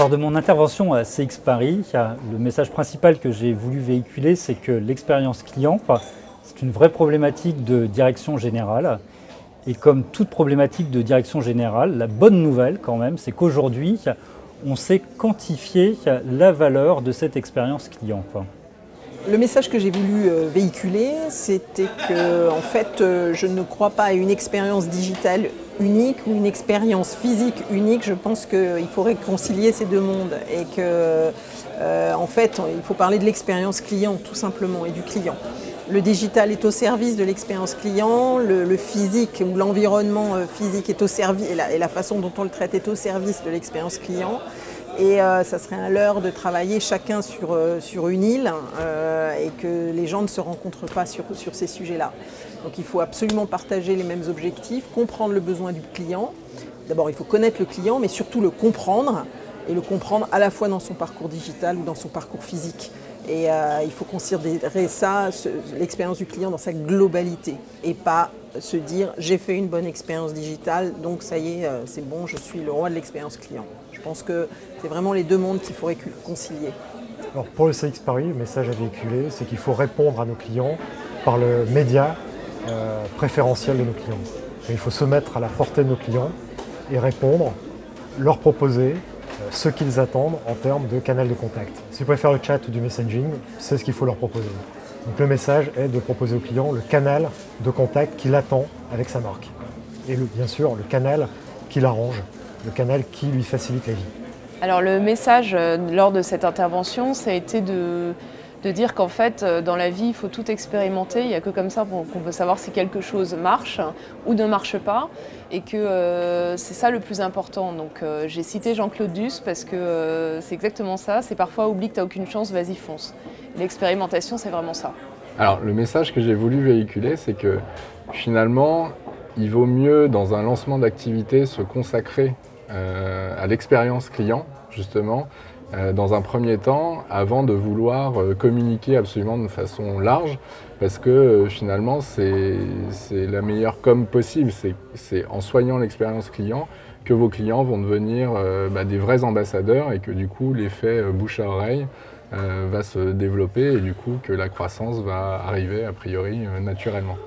Lors de mon intervention à CX Paris, le message principal que j'ai voulu véhiculer, c'est que l'expérience client, c'est une vraie problématique de direction générale. Et comme toute problématique de direction générale, la bonne nouvelle quand même, c'est qu'aujourd'hui, on sait quantifier la valeur de cette expérience client. Le message que j'ai voulu véhiculer, c'était que en fait, je ne crois pas à une expérience digitale unique ou une expérience physique unique. Je pense qu'il faut réconcilier ces deux mondes et que, en fait, il faut parler de l'expérience client tout simplement et du client. Le digital est au service de l'expérience client, le physique ou l'environnement physique est au service et la façon dont on le traite est au service de l'expérience client. Et ça serait à l'heure de travailler chacun sur une île et que les gens ne se rencontrent pas sur ces sujets-là. Donc il faut absolument partager les mêmes objectifs, comprendre le besoin du client. D'abord, il faut connaître le client, mais surtout le comprendre, et le comprendre à la fois dans son parcours digital ou dans son parcours physique. Et il faut considérer ça, l'expérience du client dans sa globalité, et pas se dire j'ai fait une bonne expérience digitale, donc ça y est, c'est bon, je suis le roi de l'expérience client. Je pense que c'est vraiment les deux mondes qu'il faut concilier. Alors pour le CX Paris, le message à véhiculer, c'est qu'il faut répondre à nos clients par le média préférentiel de nos clients. Et il faut se mettre à la portée de nos clients et répondre, leur proposer ce qu'ils attendent en termes de canal de contact. S'ils préfèrent le chat ou du messaging, c'est ce qu'il faut leur proposer. Donc le message est de proposer au client le canal de contact qu'il attend avec sa marque. Et bien sûr, le canal qui l'arrange, le canal qui lui facilite la vie. Alors le message lors de cette intervention, ça a été de dire qu'en fait, dans la vie, il faut tout expérimenter. Il n'y a que comme ça qu'on peut savoir si quelque chose marche ou ne marche pas. Et que c'est ça le plus important. Donc j'ai cité Jean-Claude Duss parce que c'est exactement ça. C'est parfois oublie que tu n'as aucune chance, vas-y fonce. L'expérimentation, c'est vraiment ça. Alors le message que j'ai voulu véhiculer, c'est que finalement, il vaut mieux dans un lancement d'activité se consacrer à l'expérience client, justement, dans un premier temps, avant de vouloir communiquer absolument de façon large, parce que finalement, c'est la meilleure com possible. C'est en soignant l'expérience client que vos clients vont devenir des vrais ambassadeurs et que du coup, l'effet bouche à oreille va se développer et du coup, que la croissance va arriver a priori naturellement.